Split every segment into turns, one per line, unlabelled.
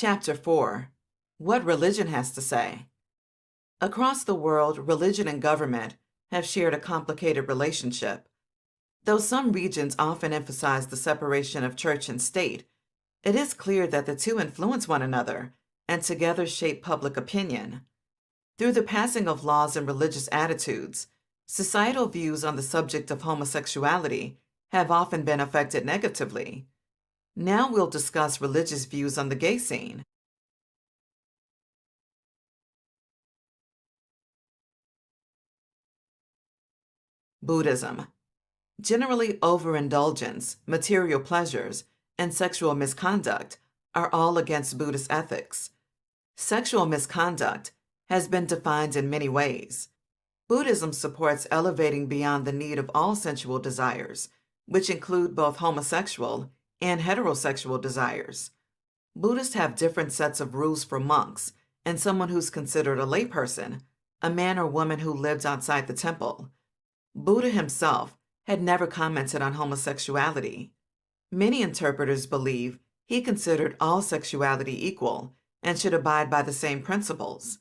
Chapter 4. What Religion Has to Say. Across the world, religion and government have shared a complicated relationship. Though some regions often emphasize the separation of church and state, it is clear that the two influence one another and together shape public opinion. Through the passing of laws and religious attitudes, societal views on the subject of homosexuality have often been affected negatively. Now we'll discuss religious views on the gay scene. Buddhism. Generally, overindulgence, material pleasures, and sexual misconduct are all against Buddhist ethics. Sexual misconduct has been defined in many ways. Buddhism supports elevating beyond the need of all sensual desires, which include both homosexual and heterosexual desires. Buddhists have different sets of rules for monks and someone who's considered a layperson, a man or woman who lived outside the temple. Buddha himself had never commented on homosexuality. Many interpreters believe he considered all sexuality equal and should abide by the same principles.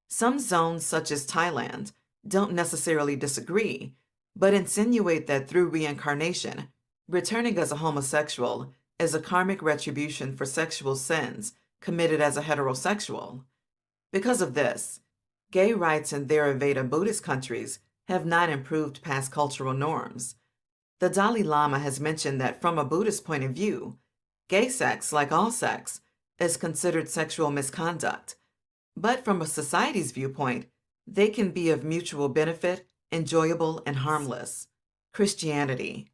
Some zones, such as Thailand, don't necessarily disagree, but insinuate that through reincarnation, returning as a homosexual is a karmic retribution for sexual sins committed as a heterosexual. Because of this, gay rights in Theravada Buddhist countries have not improved past cultural norms. The Dalai Lama has mentioned that from a Buddhist point of view, gay sex, like all sex, is considered sexual misconduct. But from a society's viewpoint, they can be of mutual benefit, enjoyable, and harmless. Christianity.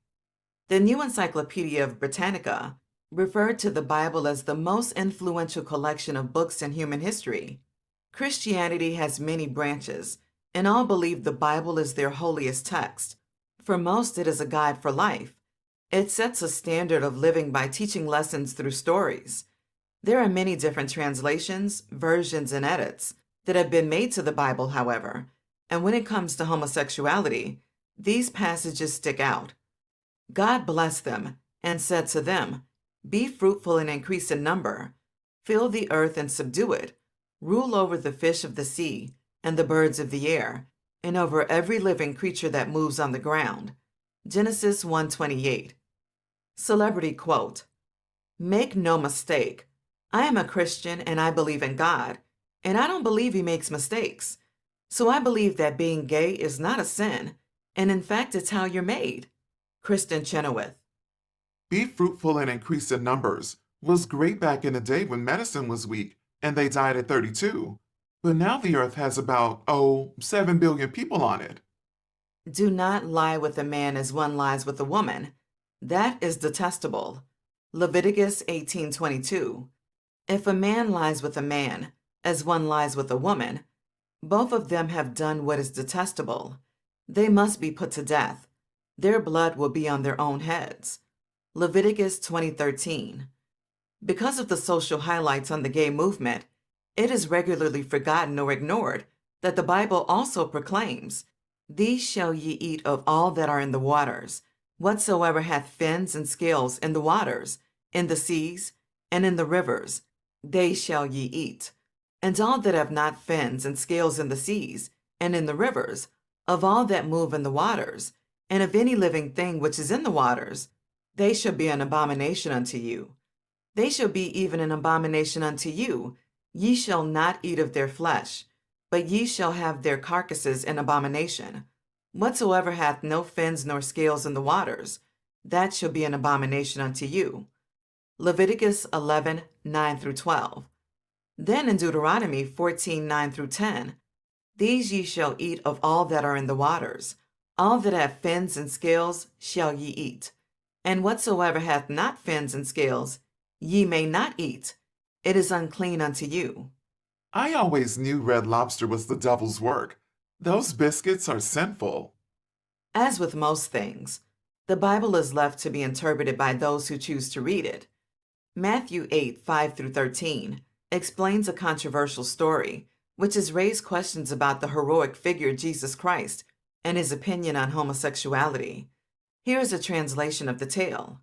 The New Encyclopedia of Britannica referred to the Bible as the most influential collection of books in human history. Christianity has many branches, and all believe the Bible is their holiest text. For most, it is a guide for life. It sets a standard of living by teaching lessons through stories. There are many different translations, versions, and edits that have been made to the Bible, however, and when it comes to homosexuality, these passages stick out. God blessed them and said to them, "Be fruitful and increase in number, fill the earth and subdue it, rule over the fish of the sea and the birds of the air, and over every living creature that moves on the ground." Genesis 1:28. Celebrity quote: "Make no mistake, I am a Christian and I believe in God, and I don't believe he makes mistakes. So I believe that being gay is not a sin, and in fact it's how you're made." Kristen Chenoweth.
Be fruitful and increase in numbers was great back in the day when medicine was weak and they died at 32. But now the earth has about, 7 billion people on it.
Do not lie with a man as one lies with a woman. That is detestable. Leviticus 18:22. If a man lies with a man as one lies with a woman, both of them have done what is detestable. They must be put to death. Their blood will be on their own heads. Leviticus 20:13. Because of the social highlights on the gay movement, it is regularly forgotten or ignored that the Bible also proclaims, "These shall ye eat of all that are in the waters, whatsoever hath fins and scales in the waters, in the seas, and in the rivers, they shall ye eat. And all that have not fins and scales in the seas, and in the rivers, of all that move in the waters, and of any living thing which is in the waters, they shall be an abomination unto you. They shall be even an abomination unto you. Ye shall not eat of their flesh, but ye shall have their carcasses in abomination. Whatsoever hath no fins nor scales in the waters, that shall be an abomination unto you." Leviticus 11:9-12. Then in Deuteronomy 14:9-10, "These ye shall eat of all that are in the waters, all that have fins and scales shall ye eat. And whatsoever hath not fins and scales, ye may not eat. It is unclean unto you."
I always knew Red Lobster was the devil's work. Those biscuits are sinful.
As with most things, the Bible is left to be interpreted by those who choose to read it. Matthew 8:5-13 explains a controversial story, which has raised questions about the heroic figure Jesus Christ and his opinion on homosexuality. Here is a translation of the tale.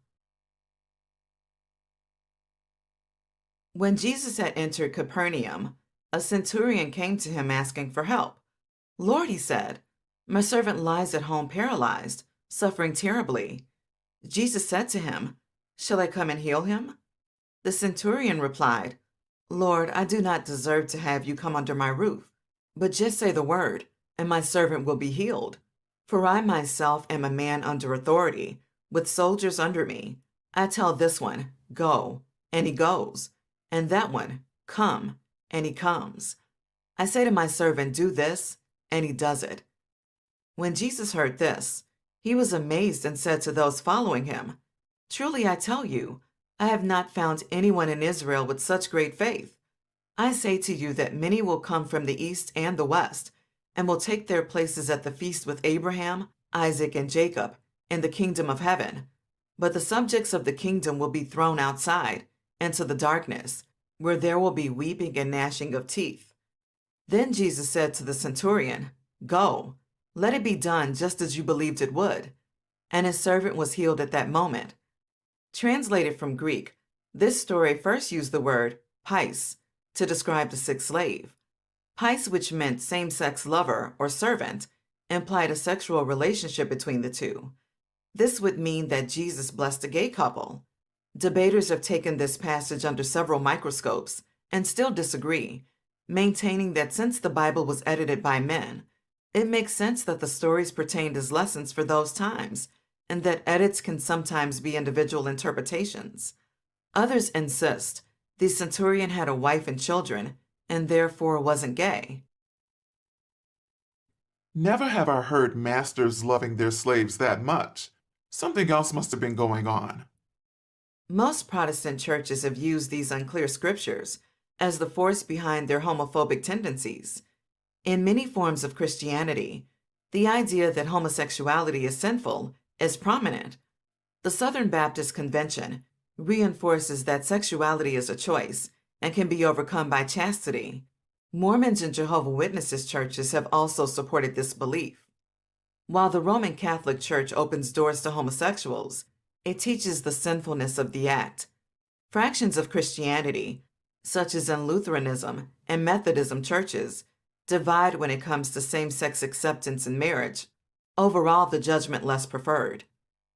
When Jesus had entered Capernaum, a centurion came to him asking for help. "Lord," he said, "my servant lies at home paralyzed, suffering terribly." Jesus said to him, "Shall I come and heal him?" The centurion replied, "Lord, I do not deserve to have you come under my roof, but just say the word, and my servant will be healed. For I myself am a man under authority, with soldiers under me. I tell this one, 'Go,' and he goes, and that one, 'Come,' and he comes. I say to my servant, 'Do this,' and he does it." When Jesus heard this, he was amazed and said to those following him, "Truly I tell you, I have not found anyone in Israel with such great faith. I say to you that many will come from the east and the west, and will take their places at the feast with Abraham, Isaac, and Jacob in the kingdom of heaven. But the subjects of the kingdom will be thrown outside, into the darkness, where there will be weeping and gnashing of teeth." Then Jesus said to the centurion, "Go, let it be done just as you believed it would." And his servant was healed at that moment. Translated from Greek, this story first used the word pais to describe the sick slave. Pais, which meant same-sex lover or servant, implied a sexual relationship between the two. This would mean that Jesus blessed a gay couple. Debaters have taken this passage under several microscopes and still disagree, maintaining that since the Bible was edited by men, it makes sense that the stories pertained as lessons for those times, and that edits can sometimes be individual interpretations. Others insist the centurion had a wife and children, and therefore wasn't gay.
Never have I heard masters loving their slaves that much. Something else must have been going on.
Most Protestant churches have used these unclear scriptures as the force behind their homophobic tendencies. In many forms of Christianity, the idea that homosexuality is sinful is prominent. The Southern Baptist Convention reinforces that sexuality is a choice and can be overcome by chastity. Mormons and Jehovah's Witnesses churches have also supported this belief. While the Roman Catholic Church opens doors to homosexuals, it teaches the sinfulness of the act. Fractions of Christianity, such as in Lutheranism and Methodism churches, divide when it comes to same-sex acceptance in marriage. Overall, the judgment less preferred.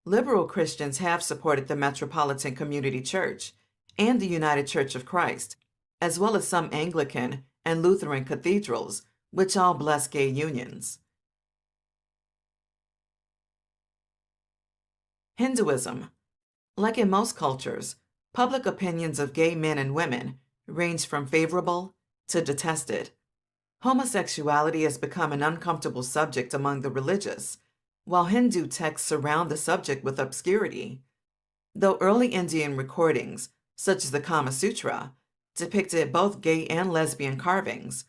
Liberal Christians have supported the Metropolitan Community Church and the United Church of Christ, as well as some Anglican and Lutheran cathedrals, which all bless gay unions. Hinduism. Like in most cultures, public opinions of gay men and women range from favorable to detested. Homosexuality has become an uncomfortable subject among the religious, while Hindu texts surround the subject with obscurity. Though early Indian recordings, such as the Kama Sutra, depicted both gay and lesbian carvings,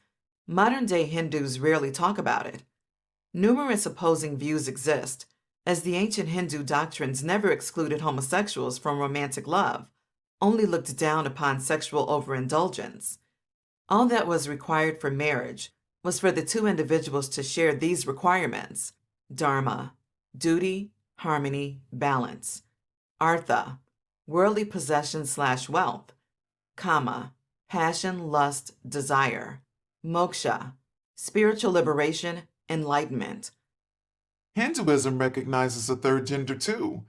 modern-day Hindus rarely talk about it. Numerous opposing views exist, as the ancient Hindu doctrines never excluded homosexuals from romantic love, only looked down upon sexual overindulgence. All that was required for marriage was for the two individuals to share these requirements: dharma, duty, harmony, balance; artha, worldly possession/wealth; kama, passion, lust, desire; moksha, spiritual liberation, enlightenment.
Hinduism recognizes a third gender too.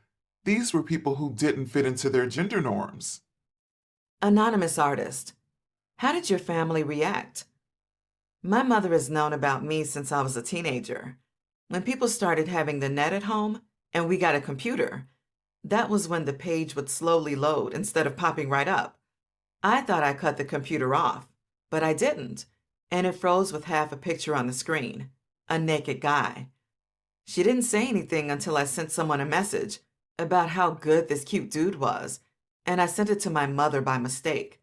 These were people who didn't fit into their gender norms.
Anonymous artist. How did your family react? My mother has known about me since I was a teenager. When people started having the net at home and we got a computer, that was when the page would slowly load instead of popping right up. I thought I cut the computer off, but I didn't, and it froze with half a picture on the screen, a naked guy. She didn't say anything until I sent someone a message about how good this cute dude was, and I sent it to my mother by mistake.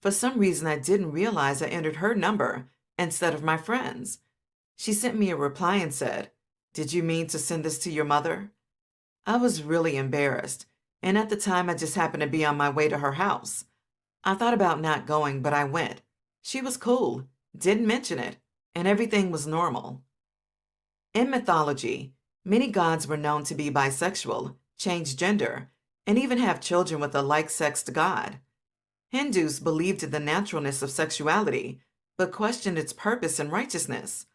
For some reason, I didn't realize I entered her number instead of my friend's. She sent me a reply and said, "Did you mean to send this to your mother?" I was really embarrassed, and at the time I just happened to be on my way to her house. I thought about not going, but I went. She was cool, didn't mention it, and everything was normal. In mythology, many gods were known to be bisexual, change gender, and even have children with a like-sexed god. Hindus believed in the naturalness of sexuality, but questioned its purpose and righteousness.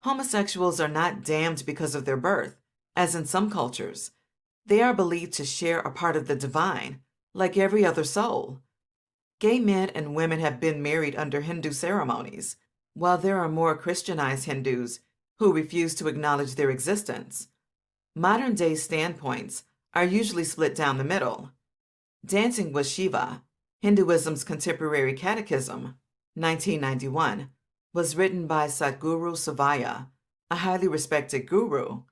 Homosexuals are not damned because of their birth, as in some cultures. They are believed to share a part of the divine, like every other soul. Gay men and women have been married under Hindu ceremonies, while there are more Christianized Hindus who refuse to acknowledge their existence. Modern-day standpoints are usually split down the middle. Dancing with Shiva, Hinduism's Contemporary Catechism, 1991, was written by Sadhguru Savaya, a highly respected guru.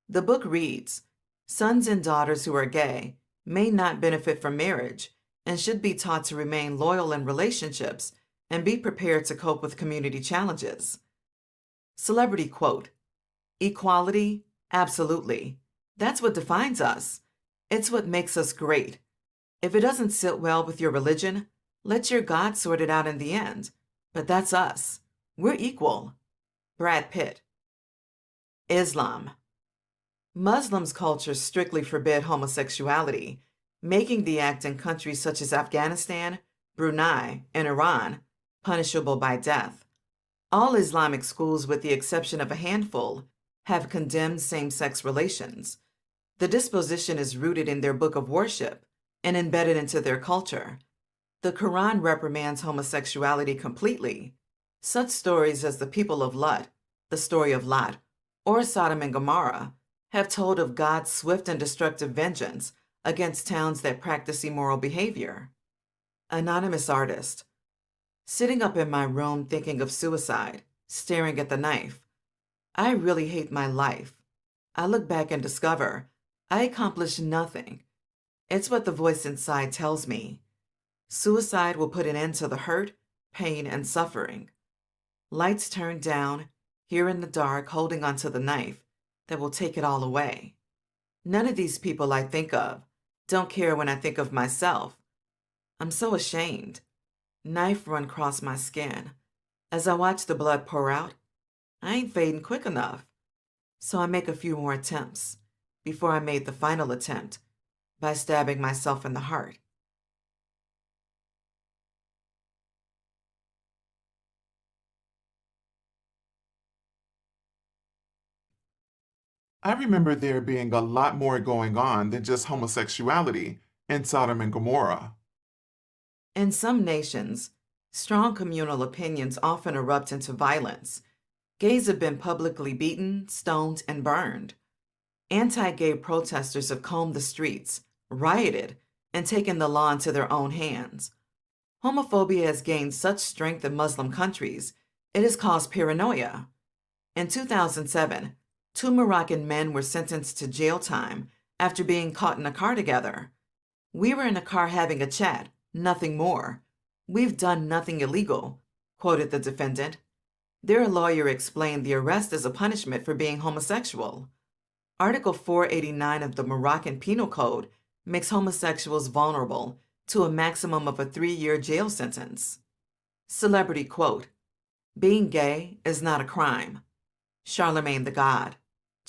The book reads, "Sons and daughters who are gay may not benefit from marriage and should be taught to remain loyal in relationships and be prepared to cope with community challenges." Celebrity quote, "Equality? Absolutely. That's what defines us. It's what makes us great. If it doesn't sit well with your religion, let your God sort it out in the end. But that's us. We're equal." Brad Pitt. Islam. Muslims' cultures strictly forbid homosexuality, making the act in countries such as Afghanistan, Brunei, and Iran punishable by death. All Islamic schools, with the exception of a handful, have condemned same-sex relations. The disposition is rooted in their book of worship and embedded into their culture. The Quran reprimands homosexuality completely. Such stories as the people of Lut, the story of Lot, or Sodom and Gomorrah have told of God's swift and destructive vengeance against towns that practice immoral behavior. Anonymous artist. Sitting up in my room thinking of suicide, staring at the knife. I really hate my life. I look back and discover I accomplished nothing. It's what the voice inside tells me. Suicide will put an end to the hurt, pain, and suffering. Lights turned down, here in the dark, holding onto the knife that will take it all away. None of these people I think of don't care when I think of myself. I'm so ashamed. Knife run across my skin. As I watch the blood pour out, I ain't fading quick enough. So I make a few more attempts before I made the final attempt by stabbing myself in the heart.
I remember there being a lot more going on than just homosexuality in Sodom and Gomorrah.
In some nations, strong communal opinions often erupt into violence. Gays have been publicly beaten, stoned, and burned. Anti-gay protesters have combed the streets, rioted, and taken the law into their own hands. Homophobia has gained such strength in Muslim countries, it has caused paranoia. In 2007, 2 Moroccan men were sentenced to jail time after being caught in a car together. "We were in a car having a chat, nothing more. We've done nothing illegal," quoted the defendant. Their lawyer explained the arrest as a punishment for being homosexual. Article 489 of the Moroccan Penal Code makes homosexuals vulnerable to a maximum of a 3-year jail sentence. Celebrity quote, "Being gay is not a crime." Charlemagne the God.